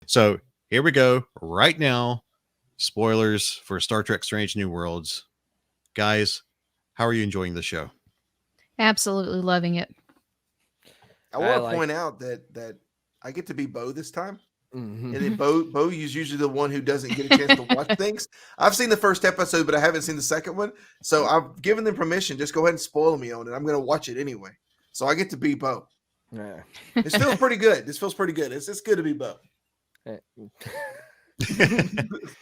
So here we go. Right now, spoilers for Star Trek Strange New Worlds. Guys, how are you enjoying the show? Absolutely loving it. I want to point out that I get to be Bo this time. Mhm. And then Bo is usually the one who doesn't get a chance to watch things. I've seen the first episode, but I haven't seen the second one. So I've given them permission. Just go ahead and spoil me on it. I'm going to watch it anyway. So I get to be Bo. Yeah. This feels pretty good. It's good to be Bo.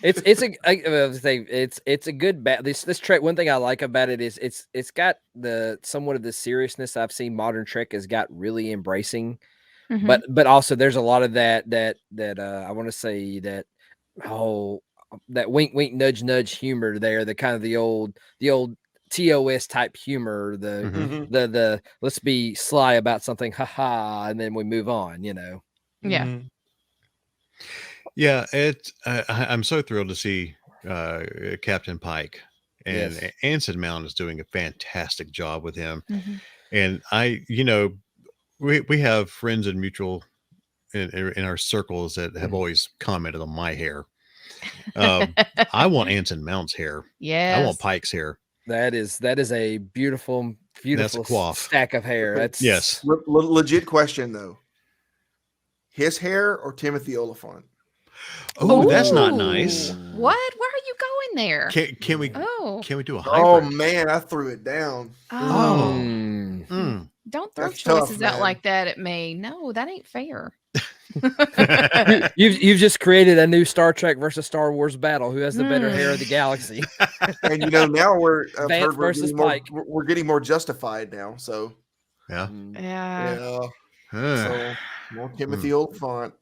It's a good this Trek. One thing I like about it is it's got the somewhat of the seriousness I've seen modern Trek has got really embracing, but also there's a lot of that I want to say that that wink wink nudge nudge humor there, the kind of the old TOS type humor, the let's be sly about something, haha, and then we move on, Yeah. Yeah, I'm so thrilled to see Captain Pike, and Yes. Anson Mount is doing a fantastic job with him. Mhm. And we have friends in mutual in our circles that have always commented on my hair. I want Anson Mount's hair. I want Yes. Pike's hair. That is a beautiful That's a coif. stack of hair. That's Yes. Legit question though. His hair or Timothy Oliphant? Oh, that's not nice. What? Where are you going there? Can we Oh. can we do a Oh hybrid? man, I threw it down. Oh. Don't throw That's tough, choices out man. like that at me. No, that ain't fair. You've just created a new Star Trek versus Star Wars battle. Who has the better hair of the galaxy? And now I've Vance heard versus more, Pike. we're getting more justified now. So Yeah. Yeah. so more Timothy Oliphant.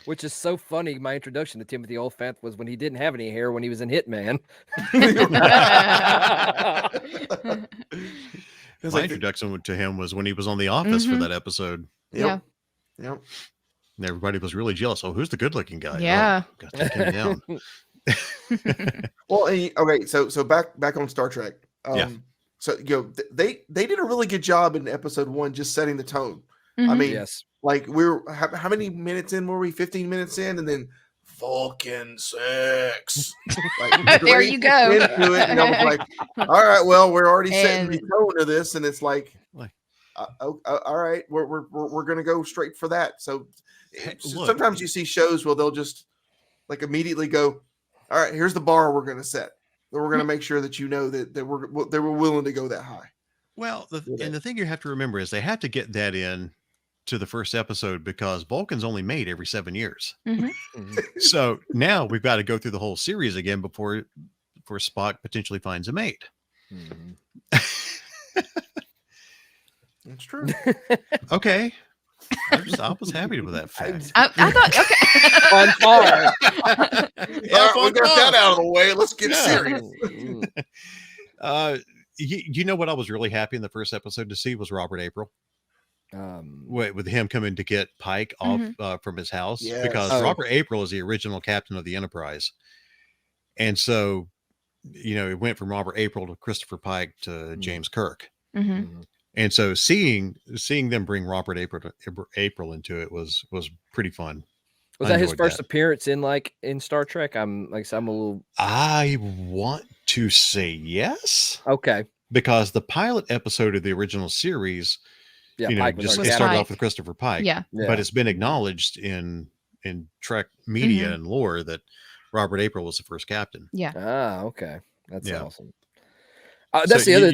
Which is so funny. My introduction to Timothy Oliphant was when he didn't have any hair when he was in Hitman. My introduction to him was when he was on The Office for that episode. Yep. And everybody was really jealous. Oh, who's the good-looking guy? Yeah. Oh, gotta take him down. Well, okay. So back on Star Trek. Yeah. So they did a really good job in episode 1, just setting the tone. I mean, Yes. like how many minutes in were we? 15 minutes in, and then Vulcan sex. Like, There you go. Into it, and I was like, all right, well, we're already setting the tone of this, and it's like, all right, we're gonna go straight for that. So sometimes you see shows where they'll just like immediately go, all right, here's the bar we're gonna set. We're gonna make sure that that we're willing to go that high. Well, the thing you have to remember is they have to get that in to the first episode because Vulcan's only made every 7 years. So now we've got to go through the whole series again before Spock potentially finds a mate. That's true. Okay. I was happy with that fact. I thought, okay. On par. We got that out of the way. Let's get serious. You know what I was really happy in the first episode to see was Robert April. With him coming to get Pike off from his house, because Robert April is the original captain of the Enterprise, and so it went from Robert April to Christopher Pike to James Kirk, and so seeing them bring Robert April into it was pretty fun. Was that his first appearance in Star Trek? I want to say yes. Okay, because the pilot episode of the original series. Pike it started off with Christopher Pike. Yeah. But it's been acknowledged in Trek media and lore that Robert April was the first captain. Yeah. Okay. That's awesome. That's the other.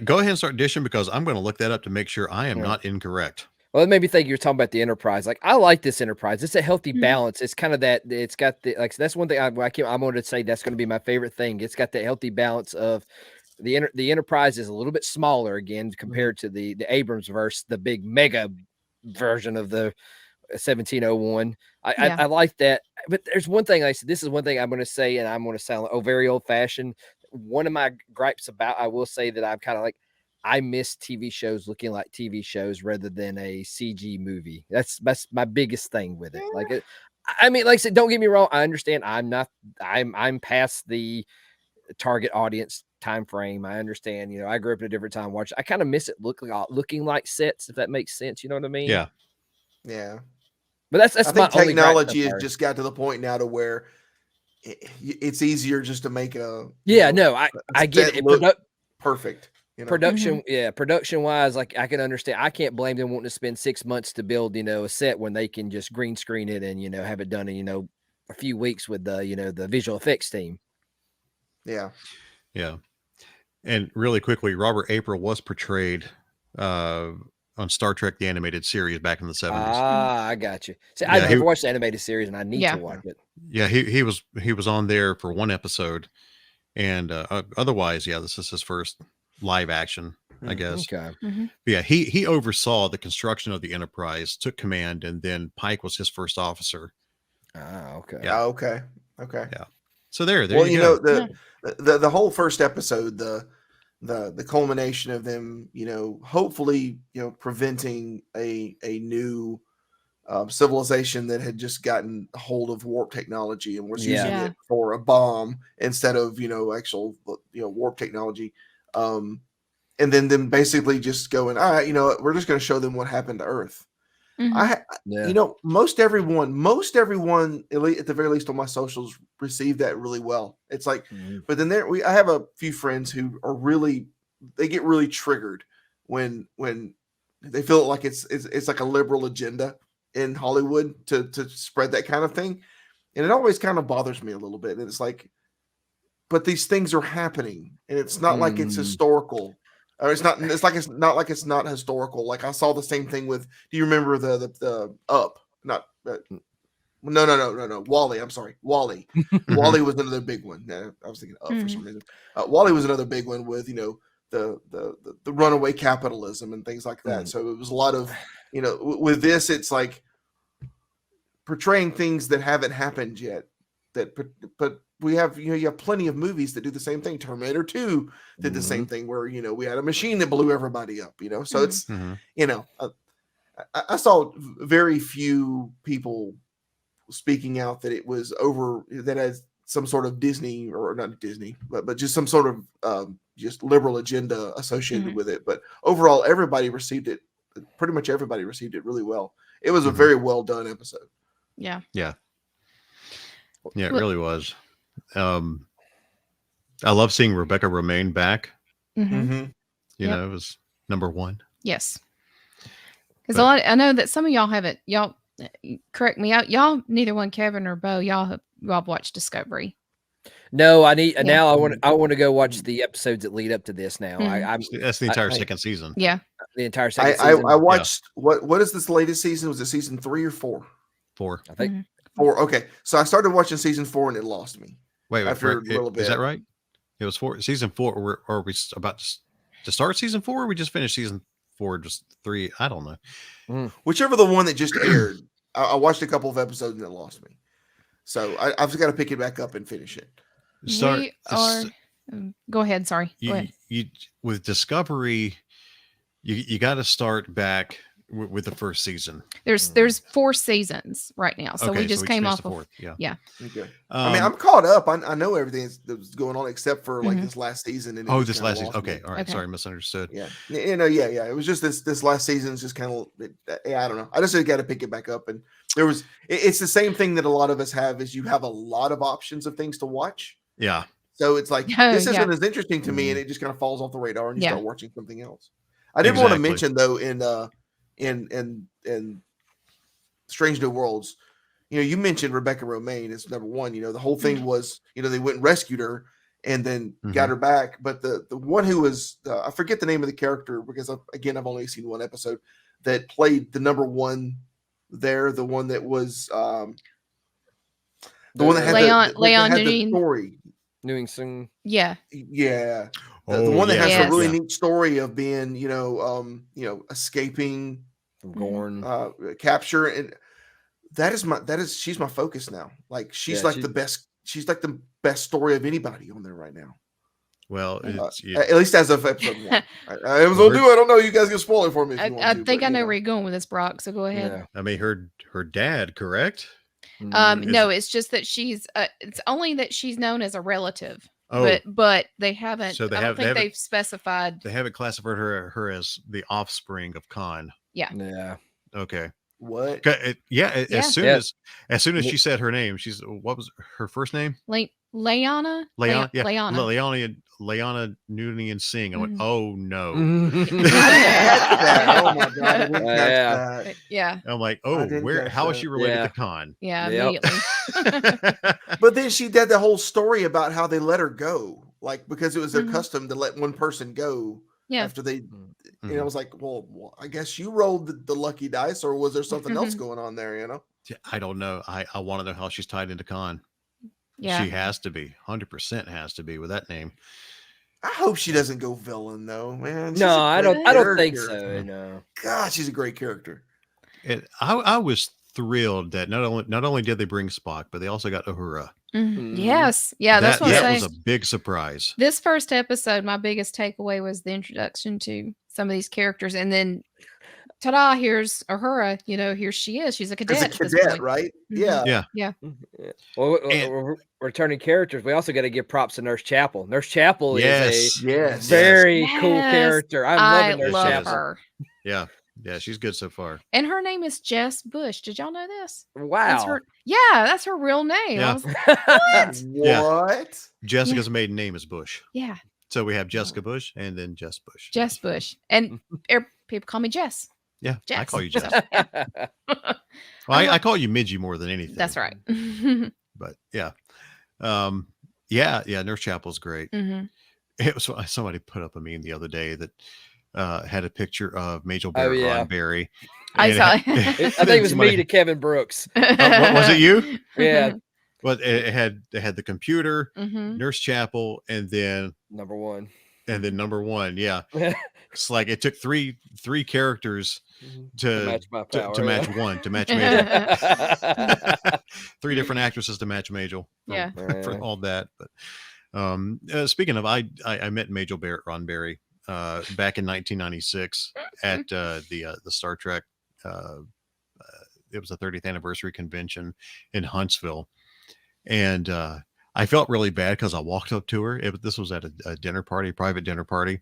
Go ahead and start dishing because I'm going to look that up to make sure I am not incorrect. Well, it made me think you were talking about the Enterprise. Like, I like this Enterprise. It's a healthy balance. It's kind of that. It's got that's one thing I'm going to say. That's going to be my favorite thing. It's got the healthy balance of. The Enterprise is a little bit smaller again compared to the Abrams verse, the big mega version of the 1701. I like that, but there's one thing I said. This is one thing I'm going to say, and I'm going to sound very old fashioned. One of my gripes about I will say that I'm kind of like I miss TV shows looking like TV shows rather than a CG movie. That's my biggest thing with it. Like I mean, like I said, don't get me wrong. I understand. I'm past the target audience time frame. I understand. I grew up at a different time. I kind of miss it looking like sets, if that makes sense. You know what I mean? Yeah. Yeah. But that's I think technology has just got to the point now to where it's easier just to make a I get it. Look perfect. Production, production wise, like I can understand. I can't blame them wanting to spend 6 months to build, a set when they can just green screen it and have it done in a few weeks with the the visual effects team. Yeah. And really quickly, Robert April was portrayed on Star Trek: The Animated Series back in the 70s. Ah, I got you. See, I've never watched the animated series, and I need to watch it. Yeah, he was on there for one episode, and otherwise, this is his first live action, I guess. Okay. Yeah, he oversaw the construction of the Enterprise, took command, and then Pike was his first officer. Ah, okay. Yeah. Okay. Yeah. So there well, you go. The whole first episode, the culmination of them, hopefully, preventing a new civilization that had just gotten a hold of warp technology and was using it for a bomb instead of actual warp technology, and then them basically just going, all right, we're just going to show them what happened to Earth. Most everyone at the very least on my socials received that really well. It's like, but then I have a few friends who are they get really triggered when they feel like it's like a liberal agenda in Hollywood to spread that kind of thing. And it always kind of bothers me a little bit. And it's like, but these things are happening and it's not like it's historical. Or it's not like it's not historical. Like I saw the same thing with, do you remember the Up? Not no. Wally. I'm sorry. Wally. Wally was another big one. I was thinking Up for some reason. Wally was another big one with, the runaway capitalism and things like that. So it was a lot of, with this, it's like portraying things that haven't happened yet. But we have, you have plenty of movies that do the same thing. Terminator 2 did the same thing where, we had a machine that blew everybody up, so it's, I saw very few people speaking out that it was that has some sort of Disney or not Disney, but just some sort of just liberal agenda associated with it. But overall, everybody received it. Pretty much everybody received it really well. It was a very well done episode. Yeah. It really was. I love seeing Rebecca Romaine back. It was number one. Yes. Because I know that some of y'all haven't. Y'all correct me out. Y'all, neither one, Kevin or Bo, y'all have watched Discovery. No, I need now. I want to go watch the episodes that lead up to this. Now, that's the entire second season. Yeah, the entire second season. I watched what is this latest season? Was it season 3 or 4? 4, I think. 4. Okay, so I started watching season 4 and it lost me. Wait, after a little bit. Is that right? It was 4. Season 4. Are we about to start season 4? Or we just finished season 4? Just 3? I don't know. Whichever the one that just aired. I watched a couple of episodes and it lost me. So I've just got to pick it back up and finish it. Go ahead. Sorry. Go ahead. With Discovery, you got to start back with the first season. There's 4 seasons right now, so we just came off the 4th. Yeah. Okay. I mean, I'm caught up. I know everything that's going on except for like this last season. And this last season. Okay. All right. Okay. Sorry, misunderstood. Yeah. It was just this last season is just kind of. I don't know. I just got to pick it back up, and it's the same thing that a lot of us have. Is you have a lot of options of things to watch. Yeah. So it's like this isn't as interesting to me, and it just kind of falls off the radar, and you start watching something else. I did want to mention though in Strange New Worlds, you mentioned Rebecca Romaine as number one. The whole thing was, they went and rescued her and then got her back. But the one who was, I forget the name of the character because I've only seen one episode that played the number one there. The one that was the one that had the story. Newingson. Yeah. Yeah. The one that has a really neat story of being, escaping from Gorn, capture, and she's my focus now. Like she's the best. She's like the best story of anybody on there right now. Well, at least as of episode 1. I don't know. You guys can spoil it for me. I think I know where you're going with this, Brock. So go ahead. Yeah. I mean, her dad, correct? No, it's just that she's. It's only that she's known as a relative. But they haven't. So I don't think they've specified. They haven't classified her as the offspring of Khan. Yeah. Yeah. Okay. What? As soon as she said her name, what was her first name? Leanna. Leanna. Yeah, Leanna. Leanna Noonian Singh. I went, oh no. I didn't catch that. Oh my god, I didn't catch that. Yeah. I'm like, how is she related to Khan? Yeah, immediately. But then she did the whole story about how they let her go, like because it was their custom to let one person go after they. And I was like, well, I guess you rolled the lucky dice, or was there something else going on there? You know, I don't know. I want to know how she's tied into Khan. Yeah, she has to be 100% has to be with that name. I hope she doesn't go villain though, man. No, I don't think so. No. God, she's a great character. I was thrilled that not only did they bring Spock, but they also got Uhura. Yes, yeah, that's what that was a big surprise. This first episode, my biggest takeaway was the introduction to some of these characters, and then, ta-da! Here's Uhura. You know, here she is. She's a cadet. As a cadet, right? Yeah. Well, returning characters. We also got to give props to Nurse Chapel. Nurse Chapel is a very cool character. I love Nurse Chapel. Her. Yeah, she's good so far. And her name is Jess Bush. Did y'all know this? Wow. That's her real name. Yeah. What? What? Jessica's maiden name is Bush. Yeah. So we have Jessica Bush and then Jess Bush. Jess Bush. And people call me Jess. Yeah, Jess. I call you Jess. I call you Midgie more than anything. That's right. But yeah. Nurse Chapel's great. It was somebody put up a meme the other day that had a picture of Major Barrett Roddenberry. I saw it. I think it was me to Kevin Brooks. Was it you? Yeah. But it had the computer, Nurse Chapel, and then number one. Yeah. It's like it took three characters to match my power, to match Major. 3 different actresses to match Major. Yeah. For all that. But speaking of, I met Major Barrett Roddenberry back in 1996 at the Star Trek. It was the 30th anniversary convention in Huntsville, and I felt really bad because I walked up to her. This was at a dinner party, private dinner party,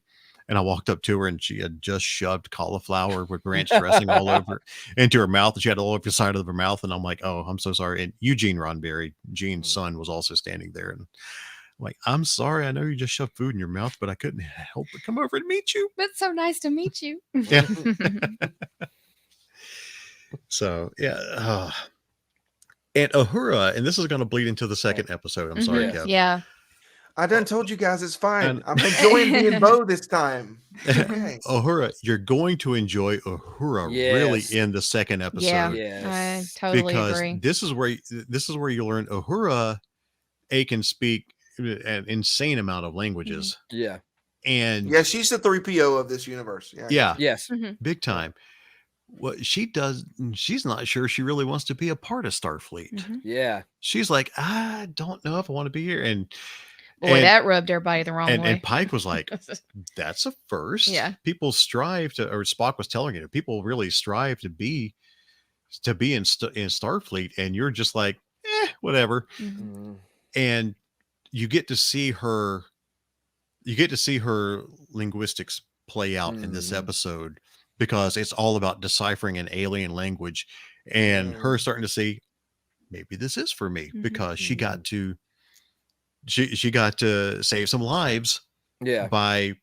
and I walked up to her, and she had just shoved cauliflower with ranch dressing all over into her mouth, and she had it all over the side of her mouth. And I'm like, "Oh, I'm so sorry." And Eugene Roddenberry, Gene's son, was also standing there, and like, I'm sorry, I know you just shoved food in your mouth, but I couldn't help but come over and meet you. It's so nice to meet you. Yeah. So, yeah. And Uhura, and this is going to bleed into the second episode. I'm sorry, Kev. Yeah. I done told you guys it's fine. I'm enjoying being Bo this time. Okay. Uhura, you're going to enjoy Uhura really in the second episode. Yeah, I totally agree. This is where you learn Uhura can speak an insane amount of languages. Yeah. And she's the 3PO of this universe. Yeah. Yes. Big time. What she does, she's not sure she really wants to be a part of Starfleet. Yeah. She's like, I don't know if I want to be here. And boy, that rubbed everybody the wrong way. And Pike was like, that's a first. Yeah. People strive to, or Spock was telling you, people really strive to be in Starfleet, and you're just like, whatever. And you get to see her linguistics play out in this episode, because it's all about deciphering an alien language, and her starting to see, maybe this is for me, because she got to save some lives by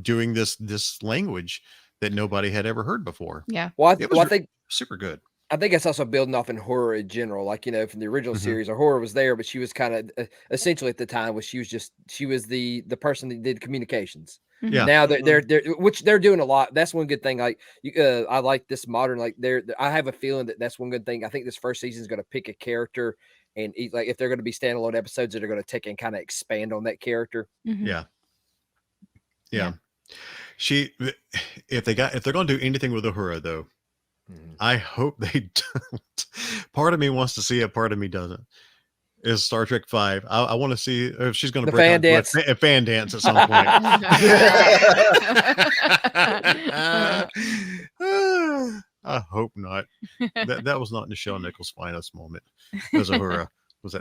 doing this language that nobody had ever heard before. Yeah. Well, I think super good. I think it's also building off in horror in general. Like, from the original series, horror was there, but she was kind of essentially at the time she was the person that did communications. Yeah. Now they're doing a lot. That's one good thing. Like I like this modern, like I have a feeling that's one good thing. I think this first season is going to pick a character, and like if they're going to be standalone episodes that are going to take and kind of expand on that character. Yeah. If they're going to do anything with Uhura, though, I hope they don't. Part of me wants to see it, part of me doesn't. Is Star Trek 5. I want to see if she's going to break out a fan dance at some point. I hope not. That was not Nichelle Nichols' finest moment as Uhura. Was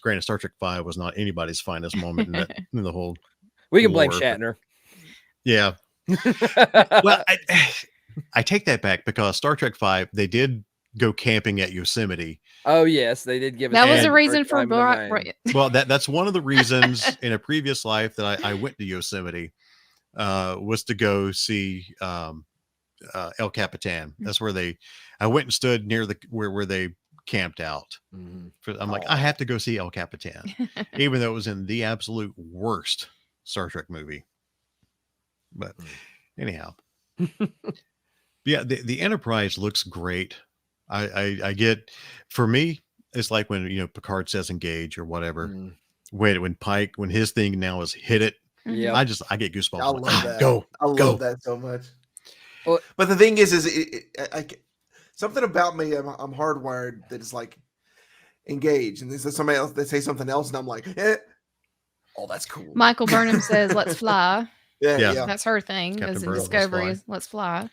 granted, Star Trek 5 was not anybody's finest moment in the whole. We can blame Shatner. Yeah. Well, I take that back because Star Trek V, they did go camping at Yosemite. Oh yes, they did give us that was a reason for well, that's one of the reasons in a previous life that I went to Yosemite was to go see El Capitan. That's where I went and stood near where they camped out. I'm like, I have to go see El Capitan, even though it was in the absolute worst Star Trek movie. But anyhow, yeah, the Enterprise looks great. I get, for me, it's like when Picard says engage or whatever. When Pike, when his thing now is hit it, I get goosebumps. I love that. Go, I love that so much. Well, but the thing is something about me, I'm hardwired that is like engage, and there's somebody else that say something else, and I'm like, oh, that's cool. Michael Burnham says, "Let's fly." Yeah, that's her thing. As in Discovery is let's fly.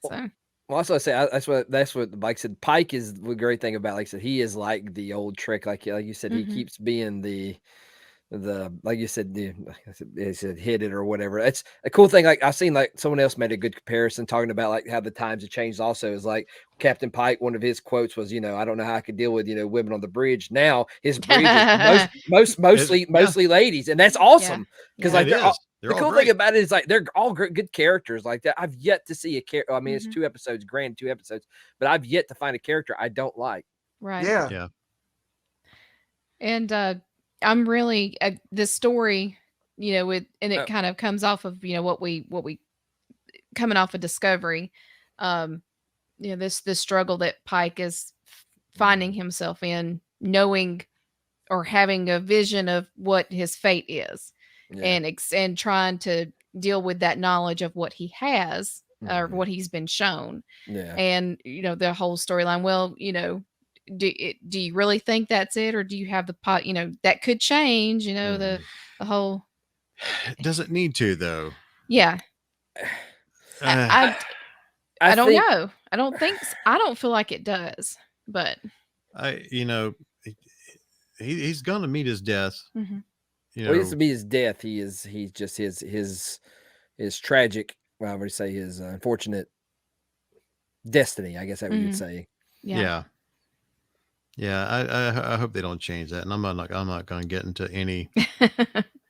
So. Well, that's what I say. That's what like I said. Pike is the great thing about. Like I said, he is like the old Trek. Like you said, he keeps being the like you said, he said hit it or whatever. It's a cool thing. Like I've seen, like someone else made a good comparison talking about like how the times have changed. Also, is like Captain Pike. One of his quotes was, I don't know how I could deal with women on the bridge. Now his bridge is mostly ladies, and that's awesome because like the cool thing about it is like they're all good characters like that. I've yet to see a character. I mean, it's 2 episodes, two episodes, but I've yet to find a character I don't like. Right. Yeah. And I'm really the story, and it kind of comes off of what we coming off of Discovery, this struggle that Pike is finding himself in, knowing or having a vision of what his fate is, and trying to deal with that knowledge of what he has or what he's been shown, and the whole storyline. Well, do you really think that's it, or do you have the pot that could change the whole does it need to though? I don't know. I don't think I don't feel like it does, but he's gonna meet his death. Well, he has to meet his death. He's just his tragic, well, I would say his unfortunate destiny, I guess that we could say. I hope they don't change that, and I'm not going to get into any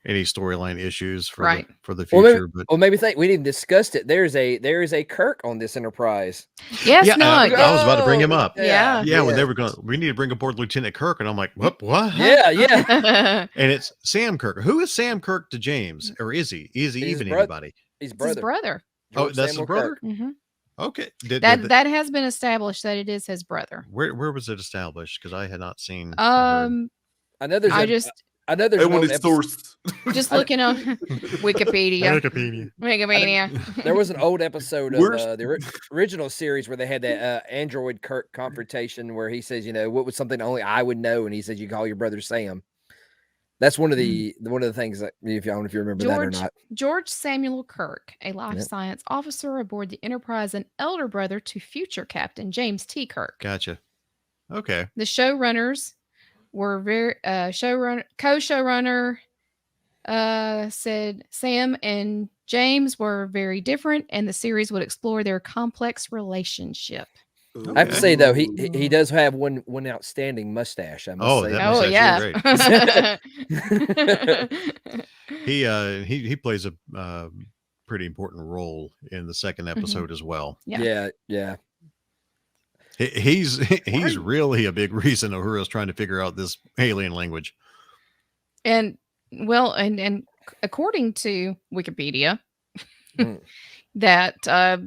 storyline issues for the future. Maybe think we didn't discuss it. There is a Kirk on this Enterprise. Yes, I was about to bring him up. Yeah. When they were we need to bring aboard Lieutenant Kirk, and I'm like, what? Yeah. And it's Sam Kirk. Who is Sam Kirk to James, or is he? Is he even anybody? His brother. Oh, that's his brother. Okay, that has been established that it is his brother. Where was it established? Because I had not seen. I know there's source. Just looking on Wikipedia. There was an old episode of the original series where they had that android Kirk confrontation where he says, what was something only I would know, and he says, you call your brother Sam. That's one of the things that if you remember that or not. George Samuel Kirk, a life science officer aboard the Enterprise, and elder brother to future Captain James T. Kirk. Gotcha. Okay. The showrunners were co-showrunner said Sam and James were very different, and the series would explore their complex relationship. Okay. I have to say though, he does have one outstanding mustache. I must say. Oh yeah, he plays a pretty important role in the second episode as well. Yeah. He's really a big reason Uhura's trying to figure out this alien language. And according to Wikipedia, that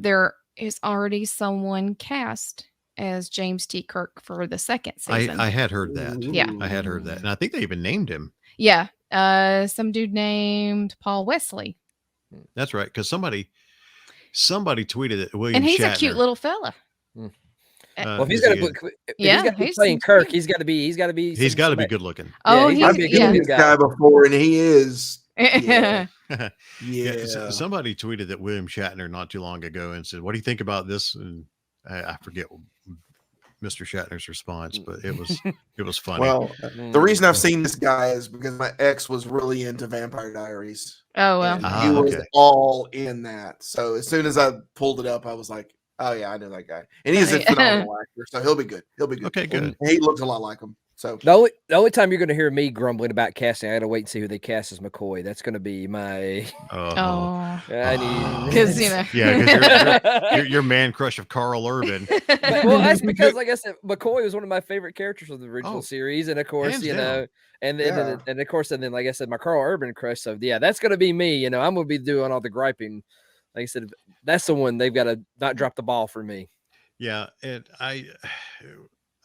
there is already someone cast as James T. Kirk for the second season. I had heard that. Yeah. I had heard that. And I think they even named him. Yeah. Some dude named Paul Wesley. That's right. Because somebody tweeted it. William and he's Shatner. A cute little fella. Well, if he's got to be playing Kirk, he's got to be good looking. Oh, I've seen this guy before, and he is. Yeah. Somebody tweeted that William Shatner not too long ago and said, "What do you think about this?" And I forget Mr. Shatner's response, but it was funny. Well, the reason I've seen this guy is because my ex was really into Vampire Diaries. Oh well, he was all in that. So as soon as I pulled it up, I was like, Oh yeah, I know that guy, and he's a phenomenal actor, so he'll be good. He'll be good. Okay, good. And he looks a lot like him. So the only time you're going to hear me grumbling about casting, I got to wait and see who they cast as McCoy. That's going to be my because your man crush of Carl Urban. Well, that's because, like I said, McCoy was one of my favorite characters of the original series, and of course, and of course, like I said, my Carl Urban crush. So yeah, that's going to be me. I'm going to be doing all the griping. Like I said, that's the one they've got to not drop the ball for me. Yeah, and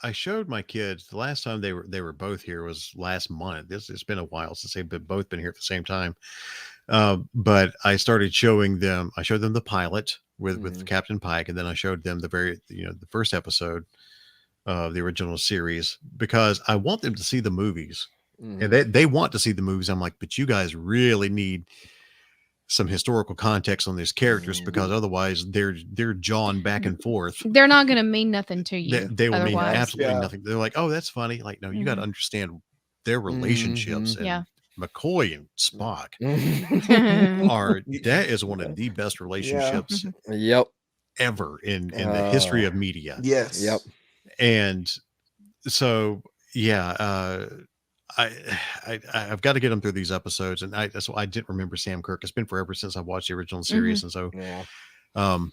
I showed my kids the last time they were both here was last month. It's been a while since they've both been here at the same time. But I started showing them. I showed them the pilot with Captain Pike, and then I showed them the first episode of the original series because I want them to see the movies, and they want to see the movies. I'm like, but you guys really need some historical context on these characters because otherwise they're jawing back and forth. They're not going to mean nothing to you. They will mean absolutely nothing. They're like, oh, that's funny. Like, no, you got to understand their relationships. And McCoy and Spock that is one of the best relationships ever in the history of media. Yes. Yep. And so, I've got to get them through these episodes, and I didn't remember Sam Kirk. It's been forever since I watched the original series, and so I've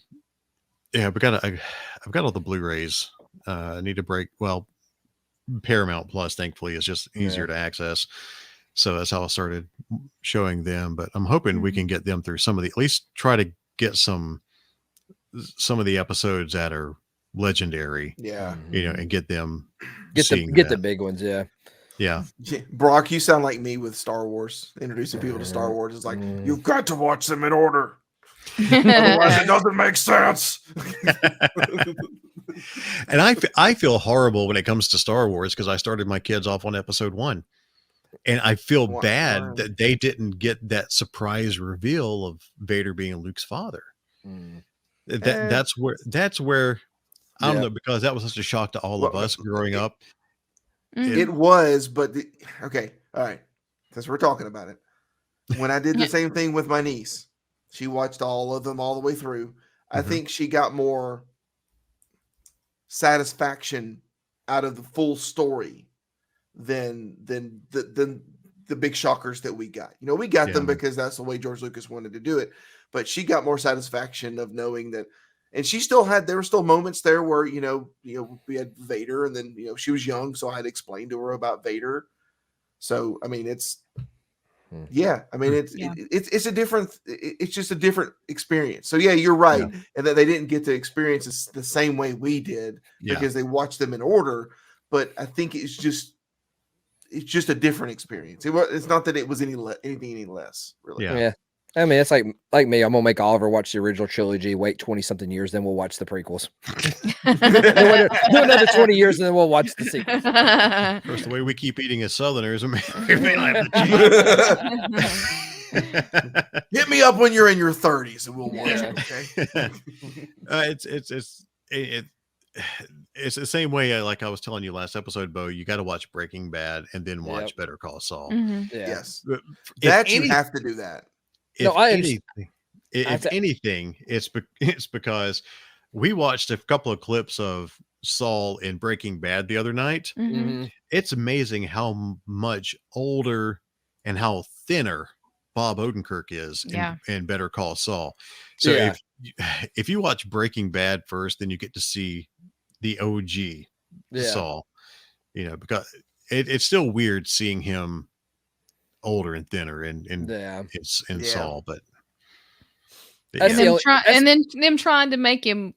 got all the Blu-rays. I need to break. Well, Paramount Plus, thankfully, is just easier to access, so that's how I started showing them. But I'm hoping we can get them through some of at least try to get some of the episodes that are legendary. Yeah, and get them get the big ones. Yeah. Brock, you sound like me with Star Wars. Introducing people to Star Wars is like, you've got to watch them in order. Otherwise, it doesn't make sense. And I feel horrible when it comes to Star Wars because I started my kids off on episode 1. And I feel bad that they didn't get that surprise reveal of Vader being Luke's father. That's where I don't know, because that was such a shock to all of us growing up. It was, but okay, all right. Since we're talking about it, when I did the same thing with my niece, she watched all of them all the way through. I think she got more satisfaction out of the full story than the big shockers that we got. We got them because that's the way George Lucas wanted to do it, but she got more satisfaction of knowing that. And she still there were still moments there where, we had Vader, and then, she was young, so I had to explain to her about Vader. So, I mean, it's just a different experience. So you're right. Yeah. And that they didn't get to experience this the same way we did because they watched them in order. But I think it's just a different experience. It's not that it was anything any less, really. Yeah. I mean, it's like me. I'm gonna make Oliver watch the original trilogy. Wait 20-something years, then we'll watch the prequels. do another 20 years, and then we'll watch the sequels. Of course, the way we keep eating as Southerners, we may not have the Hit me up when you're in your 30s, and we'll watch it. Okay. It's the same way. Like I was telling you last episode, Bo. You got to watch Breaking Bad and then watch Better Call Saul. Yes, you have to do that. If anything, it's because we watched a couple of clips of Saul in Breaking Bad the other night. It's amazing how much older and how thinner Bob Odenkirk is in Better Call Saul. So if you watch Breaking Bad first, then you get to see the OG Saul. Because it's still weird seeing him older and thinner in Saul, but them trying to make him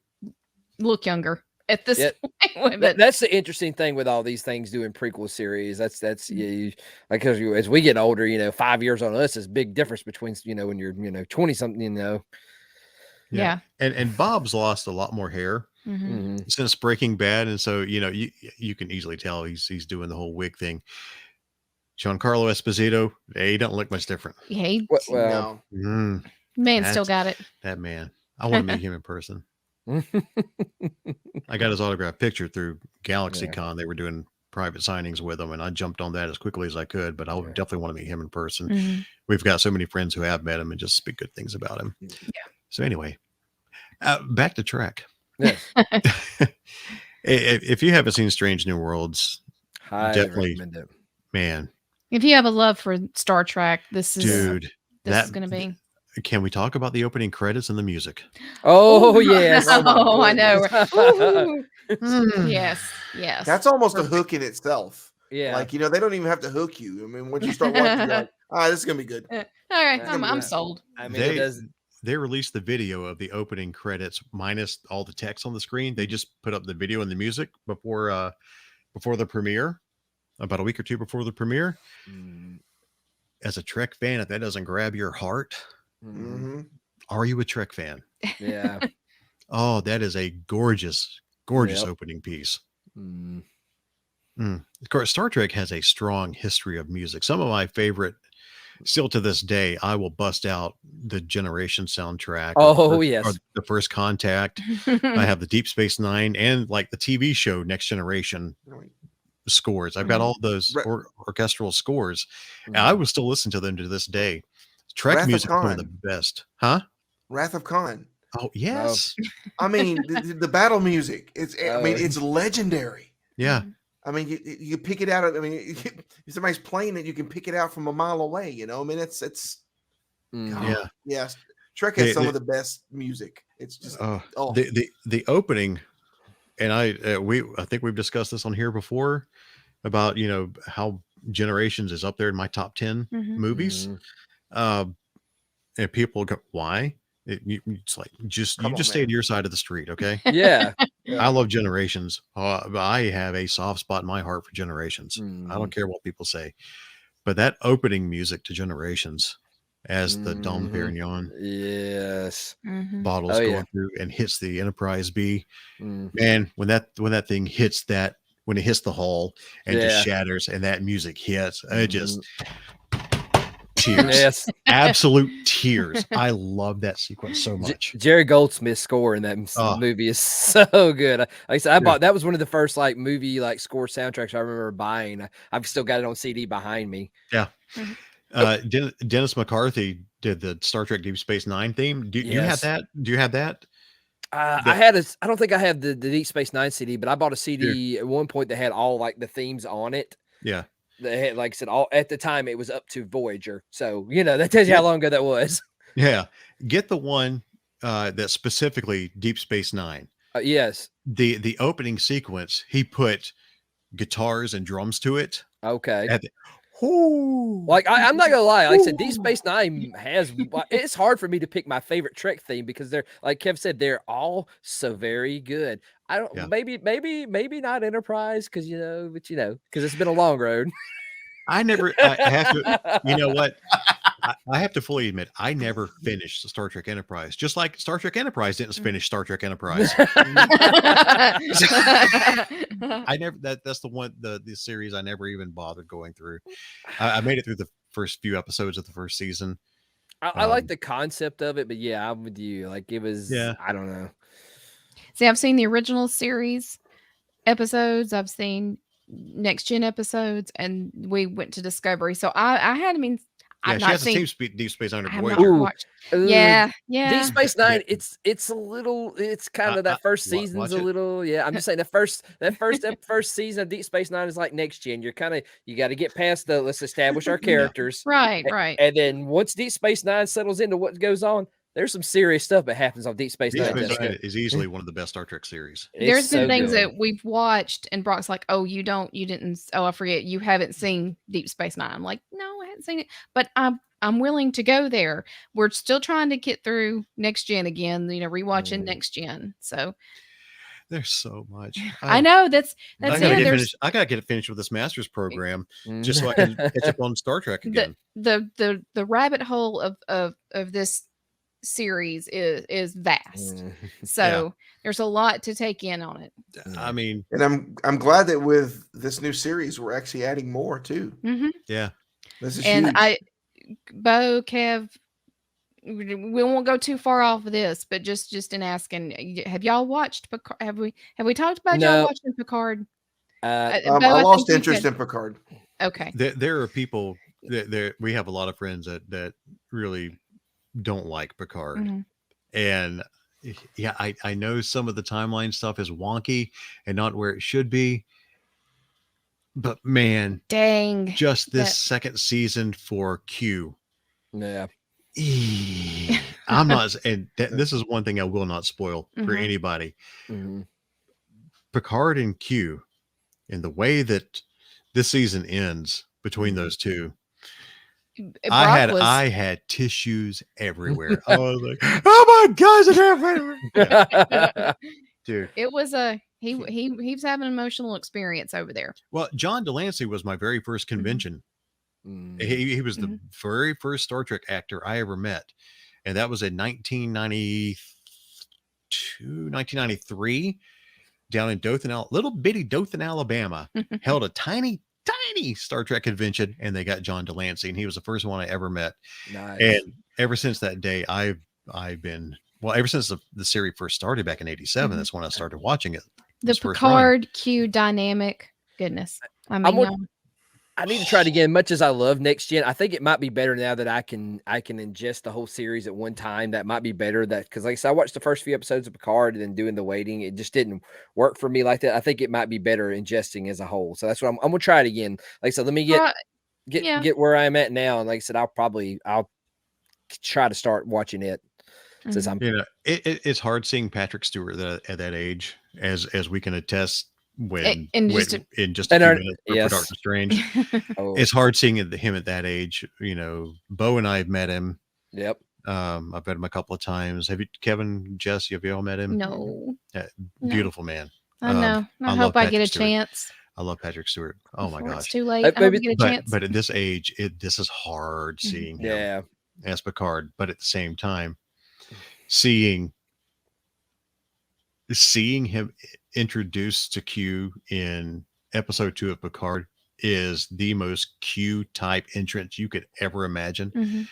look younger at this point. That's the interesting thing with all these things doing prequel series. That's because as we get older, 5 years on us is a big difference between when you're 20 something. And Bob's lost a lot more hair since Breaking Bad, and so you can easily tell he's doing the whole wig thing. Giancarlo Esposito, he don't look much different. No. Man still got it. That man. I want to meet him in person. I got his autograph picture through GalaxyCon. They were doing private signings with him, and I jumped on that as quickly as I could, but I would definitely want to meet him in person. We've got so many friends who have met him and just speak good things about him. So anyway, back to Trek. Yes. If you haven't seen Strange New Worlds, Highly definitely, recommend it. man. If you have a love for Star Trek, this is Dude. is going to be. Can we talk about the opening credits and the music? Oh yes. Oh, I know. Mm. Yes. That's almost Perfect. a hook in itself. Yeah. Like, they don't even have to hook you. I mean, once you start watching, you're like, this is gonna be good. All right, It's gonna be I'm good. sold. I mean, it does. They released the video of the opening credits minus all the text on the screen. They just put up the video and the music before the premiere, about a week or two before the premiere. As a Trek fan, if that doesn't grab your heart, are you a Trek fan? Yeah. Oh, that is a gorgeous opening piece. Of course, Star Trek has a strong history of music. Some of my favorite, still to this day, I will bust out the Generation soundtrack. Oh, or yes. the First Contact. I have the Deep Space Nine and like the TV show Next Generation scores. I've got all those orchestral scores. And I will still listen to them to this day. Trek music is one of the best. Huh? Wrath of Khan. Oh, yes. I mean, the battle music. It's legendary. Yeah. I mean, you pick it out. If somebody's playing it, you can pick it out from a mile away. I mean, it's yes. Trek has some of the best music. It's just the opening, and I think we've discussed this on here before about how Generations is up there in my top 10 movies. And people go, why? It's like you just stay to your side of the street, okay? Yeah. I love Generations. I have a soft spot in my heart for Generations. I don't care what people say, but that opening music to Generations, as the Dom Perignon, bottles going through and hits the Enterprise B, man, when that thing hits when it hits the hull and just shatters, and that music hits, it just. Tears. Yes. Absolute tears. I love that sequence so much. Jerry Goldsmith's score in that movie is so good. Like I said, that was one of the first movie score soundtracks I remember buying. I've still got it on CD behind me. Yeah. Dennis McCarthy did the Star Trek Deep Space Nine theme. Do you have that? Do you have that? I don't think I have the Deep Space Nine CD, but I bought a CD at one point that had all the themes on it. Yeah. They had, like I said, at the time it was up to Voyager. So, that tells you how long ago that was. Yeah. Get the one that's specifically Deep Space Nine. Yes. The opening sequence, he put guitars and drums to it. Okay. I'm not gonna lie. Like I said, Deep Space Nine it's hard for me to pick my favorite Trek theme because they're, like Kev said, they're all so very good. I don't maybe not Enterprise because because it's been a long road. I have to, you know what? I have to fully admit, I never finished Star Trek Enterprise, just like Star Trek Enterprise didn't finish Star Trek Enterprise. I never, that's the one, the series I never even bothered going through. I made it through the first few episodes of the first season. I like the concept of it, but yeah, I'm with you. Like it was, I don't know. See, I've seen the original series episodes. I've seen Next Gen episodes, and we went to Discovery. So I've not seen Deep Space Nine. Yeah. Deep Space Nine. It's a little. It's kind of that first season's a little. Yeah, I'm just saying that first first season of Deep Space Nine is like Next Gen. You got to get past the let's establish our characters. Right. And then once Deep Space Nine settles into what goes on, there's some serious stuff that happens on Deep Space Nine. Deep Space Nine is easily one of the best Star Trek series. There's been things that we've watched, and Brock's like, "Oh, you didn't. Oh, I forget. You haven't seen Deep Space Nine." I'm like, "No, I haven't seen it, but I'm willing to go there." We're still trying to get through Next Gen again. Rewatching Next Gen. So there's so much. I know that's I gotta get it finished with this master's program just so I can catch up on Star Trek again. The rabbit hole of this series is vast. So there's a lot to take in on it. I mean, and I'm glad that with this new series we're actually adding more too. Yeah, this is huge. Bo, Kev, we won't go too far off of this, but just in asking, have y'all watched Picard? Have we talked about y'all watching Picard? Bo, I lost interest in Picard. Okay, there are people that we have a lot of friends that really don't like Picard, and Yeah, I know some of the timeline stuff is wonky and not where it should be, but man, dang, just this second season for Q. Yeah. I'm not, and this is one thing I will not spoil for Mhm. anybody. Mm-hmm. Picard and Q, and the way that this season ends between Mhm. those two, Brock was I had tissues everywhere. I was like, oh my gosh, it's everywhere. Yeah. Dude. It was he was having an emotional experience over there. Well, John Delancey was my very first convention. Mm. He was the very first Star Trek actor I ever met. And that was in 1993 down in Dothan, little bitty Dothan, Alabama, held a tiny Star Trek convention, and they got John Delancey, and he was the first one I ever met. Nice. And ever since that day, I've been, well, ever since the series first started back in 87, that's when I started watching it. The Picard Q dynamic, goodness. I mean, I need to try it again. Much as I love Next Gen, I think it might be better now that I can ingest the whole series at one time. That might be better. That because like I said, I watched the first few episodes of Picard and then doing the waiting, it just didn't work for me like that. I think it might be better ingesting as a whole. So that's what I'm gonna try it again. Like I said, let me get where I'm at now, and like I said, I'll try to start watching it. Since I'm, it's hard seeing Patrick Stewart at that age, as we can attest. In just a few minutes for Doctor Strange. It's hard seeing him at that age. Bo and I have met him. Yep. I've met him a couple of times. Have you, Kevin, Jess, have you all met him? No. Beautiful man. I know. I hope I get a chance. I love Patrick Stewart. Oh my gosh. It's too late. I hope you get a chance. But at this age, this is hard seeing him as Picard. But at the same time, seeing him introduced to Q in episode 2 of Picard is the most Q type entrance you could ever imagine.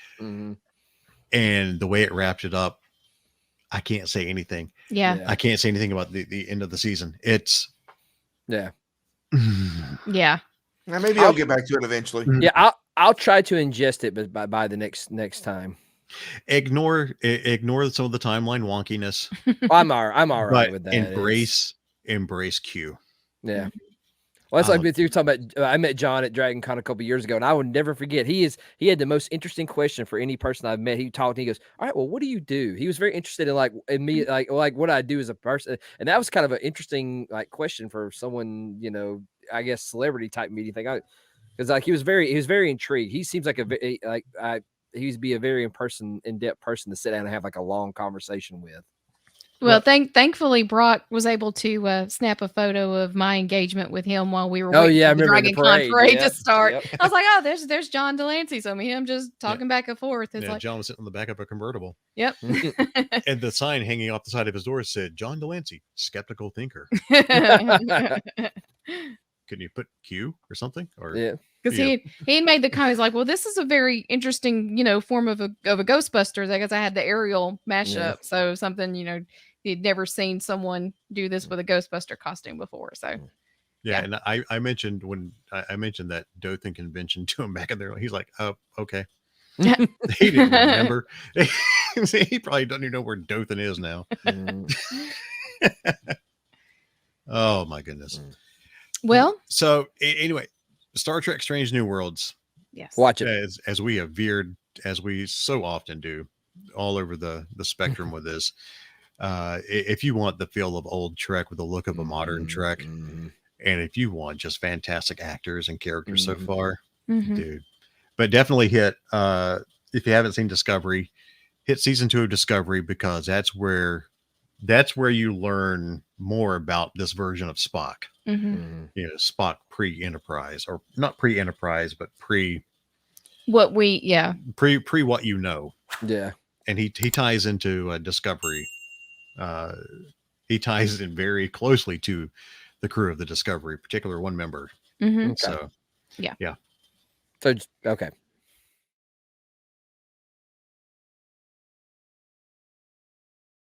And the way it wrapped it up, I can't say anything. I can't say anything about the end of the season. It's yeah. Now maybe I'll get back to it eventually. Yeah, I'll try to ingest it, but by the next time. Ignore some of the timeline wonkiness. I'm all right with that. Embrace Q. Yeah. Well, that's like you talking about. I met John at Dragon Con a couple years ago, and I would never forget. He had the most interesting question for any person I've met. He talked. He goes, "All right, well, what do you do?" He was very interested in me, like what I do as a person, and that was kind of an interesting question for someone, I guess celebrity type meeting thing. Because he was very intrigued. He seems like he'd be a very in-depth person to sit down and have like a long conversation with. Well, thankfully Brock was able to snap a photo of my engagement with him while we were waiting for the Dragon Con parade to start. Yep. I was like, oh, there's John Delancey. So me and him just talking back and forth. It's John was sitting on the back of a convertible. Yep. And the sign hanging off the side of his door said, John Delancey, skeptical thinker. Couldn't you put Q or something? Or because he made the comments like, well, this is a very interesting, form of a Ghostbusters. I guess I had the aerial mashup, so something, he'd never seen someone do this with a Ghostbuster costume before. So and I mentioned when I mentioned that Dothan convention to him back in there, he's like, oh, okay. He didn't remember. He probably doesn't even know where Dothan is now. Oh my goodness. Well, so anyway, Star Trek Strange New Worlds. Yes. Watch it. As we have veered, as we so often do, all over the spectrum with this. If you want the feel of old Trek with the look of a modern Trek, and if you want just fantastic actors and characters so far, dude. But definitely hit, if you haven't seen Discovery, hit season 2 of Discovery, because that's where you learn more about this version of Spock. Spock pre-Enterprise, or not pre-Enterprise, but pre what you know. Yeah. And he ties into Discovery. He ties in very closely to the crew of the Discovery, particular one member. Okay. So yeah. So okay.